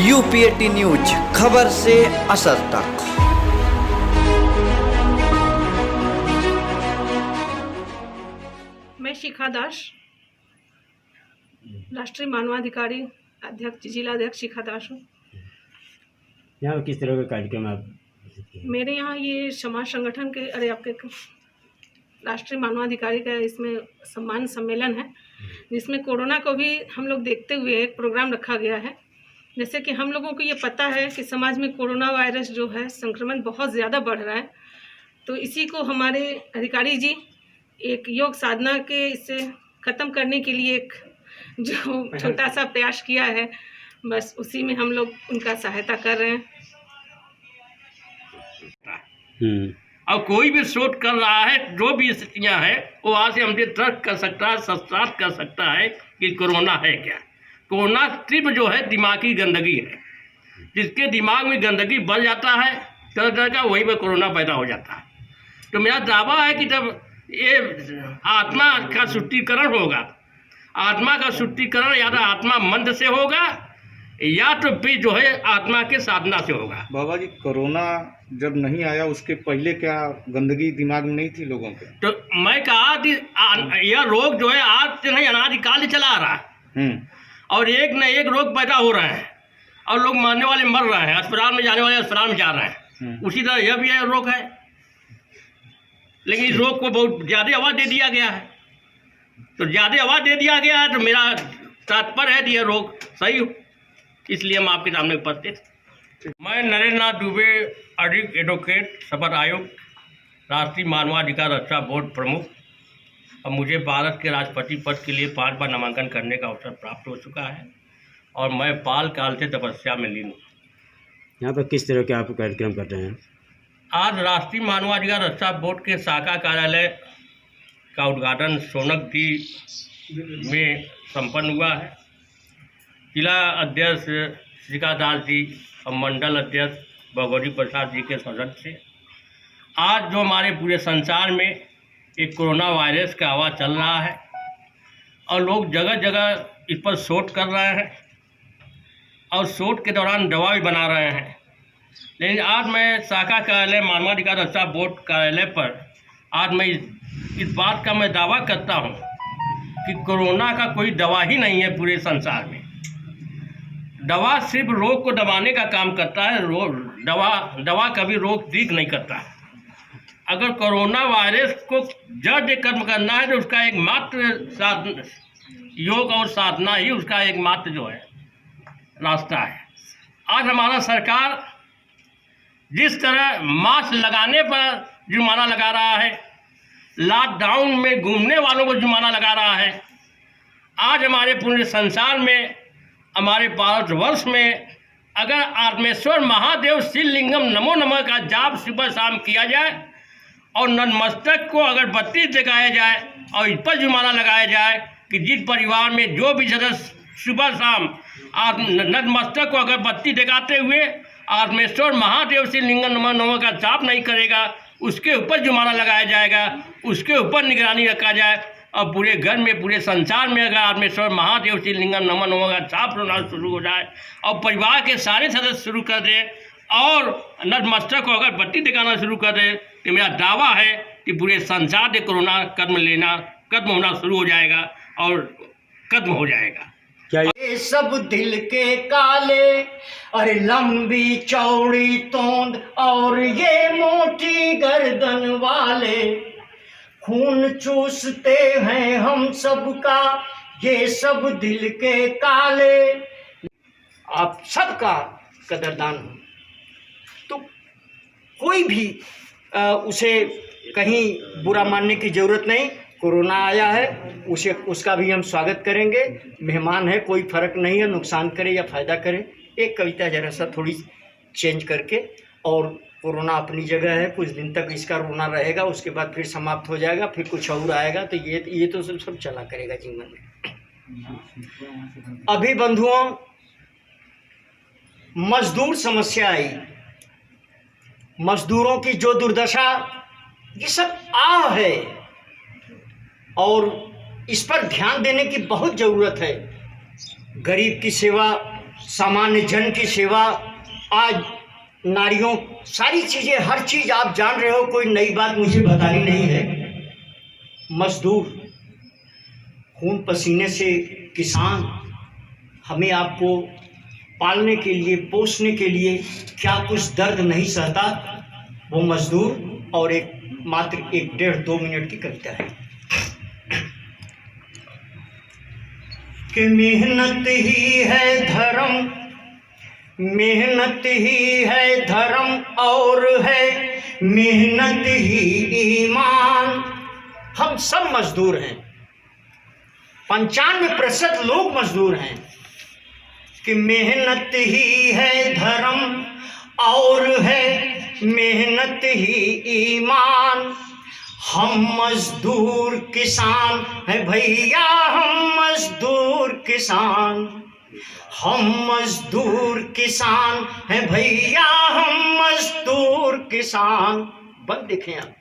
यूपीएटी news, खबर से असर तक। मैं शिखा दास, राष्ट्रीय मानवाधिकारी अध्यक्ष, जिला अध्यक्ष शिखा दास हूँ। यहाँ किस तरह का कार्यक्रम आप? मेरे यहाँ ये समाज संगठन के आपके राष्ट्रीय मानवाधिकारी का इसमें सम्मान सम्मेलन है, जिसमें कोरोना को भी हम लोग देखते हुए एक प्रोग्राम रखा गया है। जैसे कि हम लोगों को ये पता है कि समाज में कोरोना वायरस जो है संक्रमण बहुत ज़्यादा बढ़ रहा है, तो इसी को हमारे अधिकारी जी एक योग साधना के इसे ख़त्म करने के लिए एक जो छोटा सा प्रयास किया है, बस उसी में हम लोग उनका सहायता कर रहे हैं। और कोई भी शोध कर रहा है, जो भी स्थितियां हैं वो वहाँ से हमसे तर्क कर सकता है, शास्त्रार्थ कर सकता है कि कोरोना है क्या। कोरोना सिर्फ जो है दिमागी गंदगी है, जिसके दिमाग में गंदगी बढ़ जाता है तरह तरह का, वहीं पर कोरोना पैदा हो जाता है। तो मेरा दावा है कि जब ये आत्मा का शुद्धिकरण होगा, आत्मा का शुद्धिकरण या तो आत्मा मंत्र से होगा या तो फिर जो है आत्मा के साधना से होगा। बाबा जी, कोरोना जब नहीं आया उसके पहले क्या गंदगी दिमाग में नहीं थी लोगों के? तो मैं कहा कि यह रोग जो है आज से नहीं, अनादिकाल से चला आ रहा है और एक न एक रोग पैदा हो रहे हैं और लोग मरने वाले मर रहे हैं, अस्पताल में जाने वाले अस्पताल में जा रहे हैं। उसी तरह यह भी है रोग है, लेकिन इस रोग को बहुत ज़्यादा आवाज़ दे दिया गया है। तो ज़्यादा आवाज़ दे दिया गया है तो मेरा तात्पर्य है कि यह रोग सही हो, इसलिए हम आपके सामने उपस्थित। मैं नरेंद्र नाथ दुबे, अडिग एडवोकेट, शपथ आयुक्त, राष्ट्रीय मानवाधिकार रक्षा बोर्ड प्रमुख, और मुझे भारत के राष्ट्रपति पद के लिए 5 बार नामांकन करने का अवसर प्राप्त हो चुका है और मैं बाल काल से तपस्या में लीन हूँ। यहाँ पर किस तरह के आप कार्यक्रम कर रहे हैं? आज राष्ट्रीय मानवाधिकार रक्षा बोर्ड के शाखा कार्यालय का उद्घाटन सोनकदी में संपन्न हुआ है। जिला अध्यक्ष शिखा दास जी और मंडल अध्यक्ष भगवती प्रसाद जी के सदस्य। आज जो हमारे पूरे संसार में एक कोरोना वायरस का हवा चल रहा है और लोग जगह जगह इस पर शोध कर रहे हैं और शोध के दौरान दवा भी बना रहे हैं, लेकिन आज मैं शाखा कार्यालय मानवाधिकार रक्षा बोर्ड कार्यालय पर आज मैं इस बात का मैं दावा करता हूं कि कोरोना का कोई दवा ही नहीं है पूरे संसार में। दवा सिर्फ रोग को दबाने का काम करता है, दवा कभी रोग ठीक नहीं करता है। अगर कोरोना वायरस को जड़ से खत्म करना है तो उसका एकमात्र योग और साधना ही उसका एकमात्र जो है रास्ता है। आज हमारा सरकार जिस तरह मास्क लगाने पर जुर्माना लगा रहा है, लॉकडाउन में घूमने वालों को जुर्माना लगा रहा है, आज हमारे पूरे संसार में, हमारे भारतवर्ष में अगर आत्मेश्वर महादेव शिवलिंगम नमो नमः का जाप सुबह शाम किया जाए और नतमस्तक को अगर बत्ती दिखाया जाए और इस पर जुर्माना लगाया जाए कि जिस परिवार में जो भी सदस्य सुबह शाम नतमस्तक को अगर बत्ती दिखाते हुए आत्मेश्वर महादेव शिवलिंगम नमो नमः का जाप नहीं करेगा, उसके ऊपर जुर्माना लगाया जाएगा, उसके ऊपर निगरानी रखा जाए और पूरे घर में, पूरे संसार में अगर आत्मेश्वर महादेव शिवलिंगम नमो नमः का जाप होना शुरू हो जाए और परिवार के सारे सदस्य शुरू कर दें और नतमस्तक को अगर बत्ती दिखाना शुरू कर दें, तो मेरा दावा है कि पूरे संसार से कोरोना खत्म होना शुरू हो जाएगा और खत्म हो जाएगा। क्या ये सब दिल के काले, अरे लंबी चौड़ी तोंद और ये मोटी गर्दन वाले, खून चूसते हैं हम सबका, ये सब दिल के काले। आप सबका कदरदान हूँ, तो कोई भी उसे कहीं बुरा मानने की ज़रूरत नहीं। कोरोना आया है, उसका भी हम स्वागत करेंगे। मेहमान है, कोई फ़र्क नहीं है, नुकसान करे या फ़ायदा करे। एक कविता जरा सा थोड़ी चेंज करके, और कोरोना अपनी जगह है, कुछ दिन तक इसका रोना रहेगा, उसके बाद फिर समाप्त हो जाएगा, फिर कुछ और आएगा। तो ये तो सब चला करेगा जीवन में। अभी बंधुओं, मजदूर समस्या आई, मजदूरों की जो दुर्दशा, ये सब है और इस पर ध्यान देने की बहुत ज़रूरत है। गरीब की सेवा सामान्य जन की सेवा, आज नारियों, सारी चीज़ें, हर चीज़ आप जान रहे हो, कोई नई बात मुझे बतानी नहीं है। मजदूर, खून पसीने से किसान, हमें आपको पालने के लिए, पोसने के लिए क्या कुछ दर्द नहीं सहता, वो मजदूर। और एक मात्र 1-1.5-2 मिनट की कविता है कि मेहनत ही है धर्म, मेहनत ही है धर्म और है मेहनत ही ईमान। हम सब मजदूर हैं, 95% लोग मजदूर हैं कि मेहनत ही है धर्म और है मेहनत ही ईमान। हम मजदूर किसान है भैया, हम मजदूर किसान, हम मजदूर किसान है भैया, हम मजदूर किसान। बंद देखें आप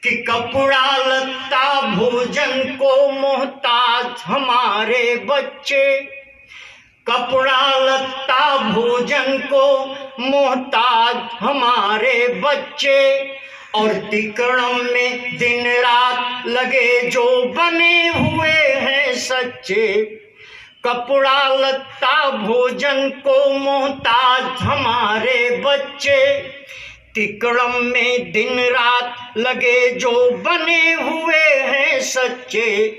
कि कपड़ा लत्ता भोजन को मोहताज हमारे बच्चे, कपड़ा लत्ता भोजन को मोहताज हमारे बच्चे। और तिकड़म में दिन रात लगे जो बने हुए हैं सच्चे, कपड़ा लत्ता भोजन को मोहताज हमारे बच्चे। तिकड़म में दिन रात लगे जो बने हुए हैं सच्चे।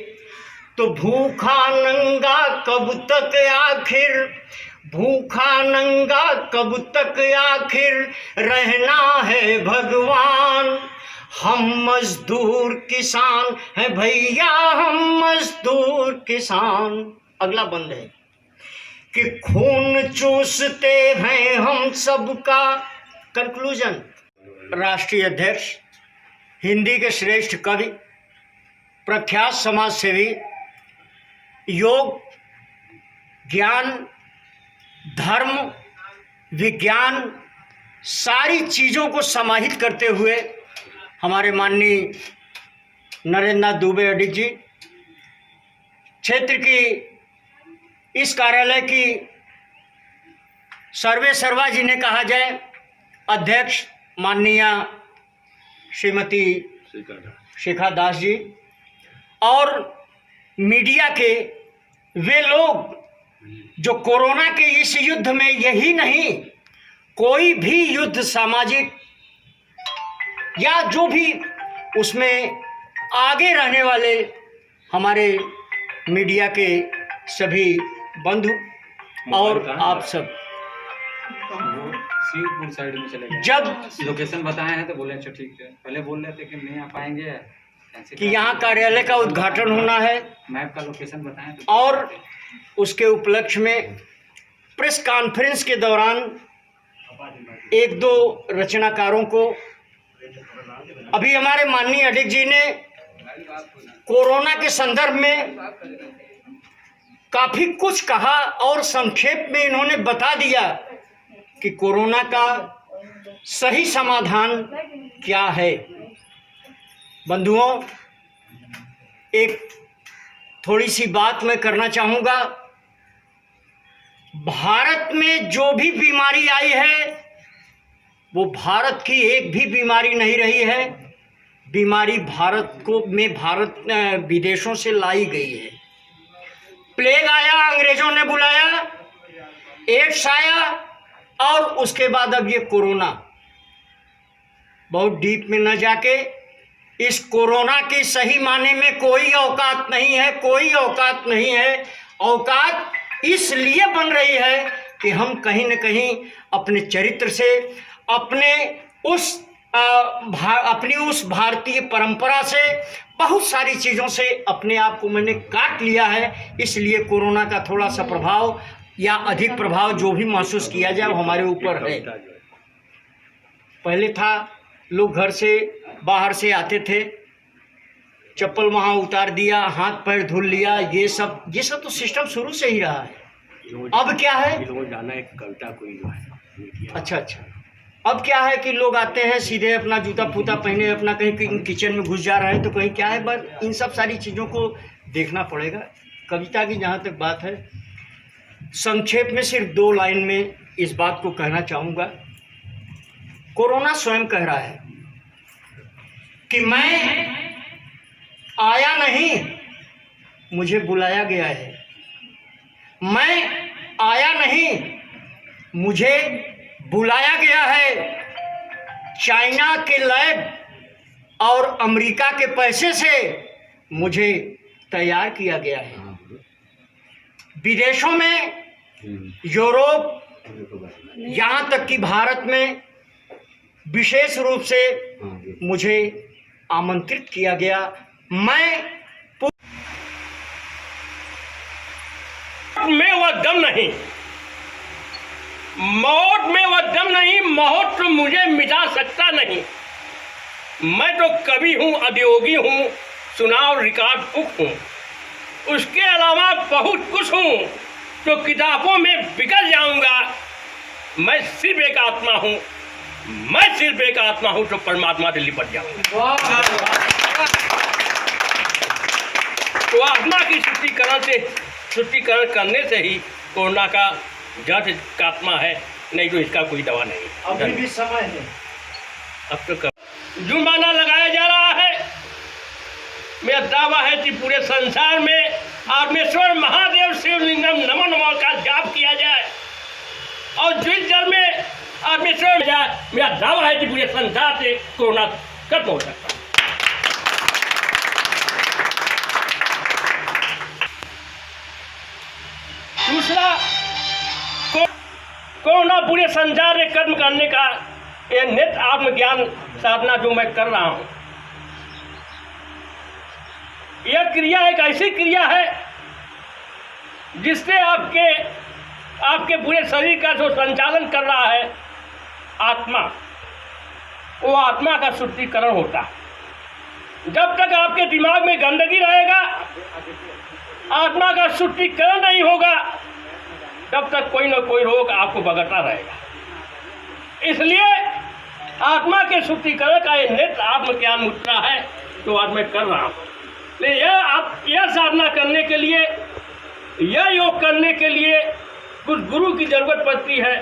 तो भूखा नंगा कब तक आखिर, भूखा नंगा कब तक आखिर रहना है भगवान। हम मजदूर किसान है भैया, हम मजदूर किसान। अगला बंद है कि खून चूसते हैं हम सबका। कंक्लूजन, राष्ट्रीय अध्यक्ष, हिंदी के श्रेष्ठ कवि, प्रख्यात समाज सेवी, योग, ज्ञान, धर्म, विज्ञान, सारी चीज़ों को समाहित करते हुए हमारे माननीय नरेंद्र नाथ दुबे अडिग जी, क्षेत्र की इस कार्यालय की सर्वे सर्वा जिन्हें कहा जाए, अध्यक्ष माननीय श्रीमती शिखा दास जी, और मीडिया के वे लोग जो कोरोना के इस युद्ध में, यही नहीं कोई भी युद्ध सामाजिक या जो भी उसमें आगे रहने वाले हमारे मीडिया के सभी बंधु और आप सब, शिवपुर साइड में चले गए। जब लोकेशन बताए हैं तो बोले अच्छा ठीक है, पहले बोल रहे थे कि नहीं आ पाएंगे कि यहाँ कार्यालय का उद्घाटन होना है, मैप का लोकेशन बताएं तो, और उसके उपलक्ष्य में प्रेस कॉन्फ्रेंस के दौरान 1-2 रचनाकारों को, अभी हमारे माननीय अडिग जी ने कोरोना के संदर्भ में काफ़ी कुछ कहा और संक्षेप में इन्होंने बता दिया कि कोरोना का सही समाधान क्या है। बंधुओं, एक थोड़ी सी बात मैं करना चाहूँगा। भारत में जो भी बीमारी आई है वो भारत की एक भी बीमारी नहीं रही है। बीमारी भारत विदेशों से लाई गई है। प्लेग आया, अंग्रेजों ने बुलाया, एड्स आया, और उसके बाद अब ये कोरोना। बहुत डीप में न जाके, इस कोरोना के सही माने में कोई औकात नहीं है, कोई औकात नहीं है। औकात इसलिए बन रही है कि हम कहीं न कहीं अपने चरित्र से, अपनी उस भारतीय परंपरा से, बहुत सारी चीज़ों से अपने आप को मैंने काट लिया है। इसलिए कोरोना का थोड़ा सा प्रभाव या अधिक प्रभाव जो भी महसूस किया जाए वो हमारे ऊपर है। पहले था लोग घर से बाहर से आते थे, चप्पल वहाँ उतार दिया, हाथ पैर धुल लिया, ये सब तो सिस्टम शुरू से ही रहा है। अब क्या है, रोजाना एक कविता कोई जो है। अच्छा, अब क्या है कि लोग आते हैं सीधे अपना जूता फूता पहने, अपना कहीं किचन में घुस जा रहे हैं तो कहीं क्या है। बस इन सब सारी चीज़ों को देखना पड़ेगा। कविता की जहाँ तक बात है, संक्षेप में सिर्फ 2 लाइन में इस बात को कहना चाहूँगा। कोरोना स्वयं कह रहा है कि मैं आया नहीं, मुझे बुलाया गया है। मैं आया नहीं, मुझे बुलाया गया है। चाइना के लैब और अमेरिका के पैसे से मुझे तैयार किया गया है। विदेशों में, यूरोप, यहाँ तक कि भारत में विशेष रूप से मुझे आमंत्रित किया गया। मैं में वह दम नहीं, मौत में वह दम नहीं, मौत तो मुझे मिटा सकता नहीं। मैं तो कवि हूँ, उद्योगी हूँ, चुनाव रिकॉर्ड बुक हूँ, उसके अलावा बहुत कुछ हूँ तो किताबों में बिगड़ जाऊंगा। मैं सिर्फ एक आत्मा हूँ, मैं सिर्फ एक आत्मा हूँ तो परमात्मा से लिपट जाऊंगा। तो आत्मा की शुद्धिकरण करने से ही कोरोना का जड़ आत्मा है, नहीं तो इसका कोई दवा नहीं। अभी भी समय है। अब तो जुर्माना लगाया जा रहा है। मेरा दावा है कि पूरे संसार में आत्मेश्वर महादेव शिवलिंगम नमो नमः का जाप किया जाए और जिस जल में आत्मेश्वर जाए, मेरा दावा है कि पूरे संसार से कोरोना खत्म हो सकता है। दूसरा, कोरोना पूरे संसार में कर्म करने का ये नित्य आत्मज्ञान साधना जो मैं कर रहा हूं, यह क्रिया एक ऐसी क्रिया है जिससे आपके पूरे शरीर का जो संचालन कर रहा है आत्मा, वो आत्मा का शुद्धिकरण होता है। जब तक आपके दिमाग में गंदगी रहेगा, आत्मा का शुद्धिकरण नहीं होगा, तब तक कोई ना कोई रोग आपको भगाता रहेगा। इसलिए आत्मा के शुद्धिकरण का ये नित्य आत्मज्ञान मुद्रा है जो आज मैं कर रहा हूँ। यह साधना करने के लिए, यह योग करने के लिए कुछ गुरु की ज़रूरत पड़ती है,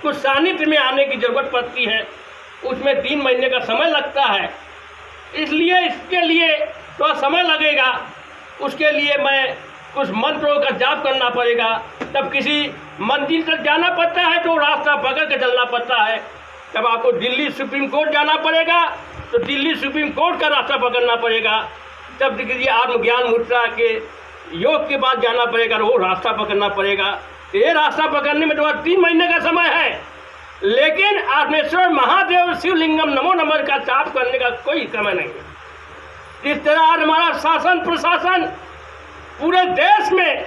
कुछ सानिध्य में आने की ज़रूरत पड़ती है। उसमें 3 महीने का समय लगता है, इसलिए इसके लिए थोड़ा समय लगेगा। उसके लिए मैं कुछ मंत्रों का जाप करना पड़ेगा, तब किसी मंदिर तक जाना पड़ता है तो रास्ता पकड़ के चलना पड़ता है। तब आपको दिल्ली सुप्रीम कोर्ट जाना पड़ेगा तो दिल्ली सुप्रीम कोर्ट का रास्ता पकड़ना पड़ेगा। तब देखिए आत्मज्ञान मुद्रा के योग के बाद जाना पड़ेगा, वो रास्ता पकड़ना पड़ेगा। ये रास्ता पकड़ने में तो 3 महीने का समय है, लेकिन आत्मेश्वर महादेव शिवलिंगम नमो नमः का जाप करने का कोई समय नहीं है। इस तरह आज हमारा शासन प्रशासन पूरे देश में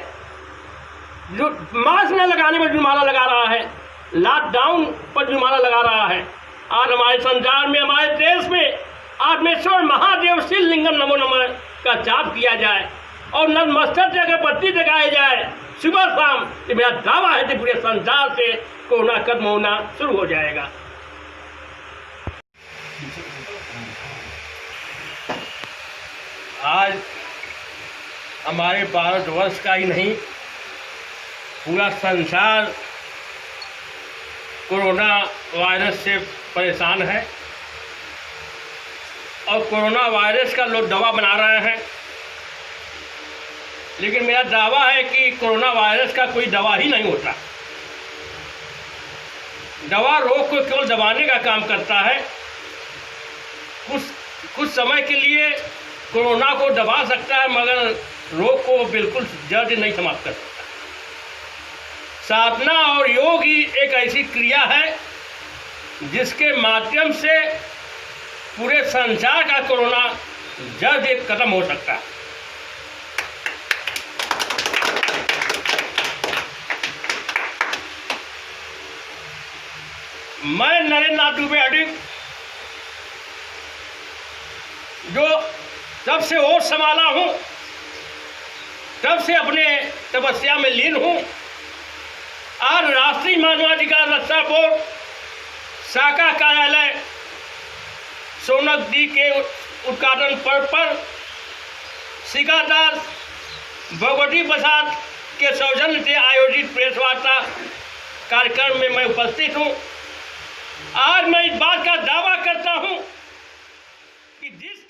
जो मास्क न लगाने पर जुर्माना लगा रहा है, लॉकडाउन पर जुर्माना लगा रहा है। आज हमारे संसार में, हमारे देश में आत्मेश्वर महादेव शिवलिंगम नमो नमः का जाप किया जाए और नतमस्तक जगह पत्ती जगाई जाए सुबह शाम। तो मेरा दावा है कि पूरे संसार से कोरोना खत्म होना शुरू हो जाएगा। आज हमारे भारतवर्ष का ही नहीं, पूरा संसार कोरोना वायरस से परेशान है और कोरोना वायरस का लोग दवा बना रहे हैं। लेकिन मेरा दावा है कि कोरोना वायरस का कोई दवा ही नहीं होता। दवा रोग को केवल दबाने का काम करता है। कुछ समय के लिए कोरोना को दबा सकता है, मगर रोग को बिल्कुल जड़ से नहीं समाप्त कर सकता। साधना और योग ही एक ऐसी क्रिया है जिसके माध्यम से पूरे संसार का कोरोना जड़ से खत्म हो सकता है। मैं नरेंद्र नाथ दुबे अडिग, जो तब से होश संभाला हूँ, तब से अपने तपस्या में लीन हूँ। आज राष्ट्रीय मानवाधिकार रक्षा बोर्ड शाखा कार्यालय सोनकदी के उद्घाटन पर्व पर शिखादास भगवती प्रसाद के सौजन्य से आयोजित प्रेस वार्ता कार्यक्रम में मैं उपस्थित हूं। आज मैं इस बात का दावा करता हूं कि जिस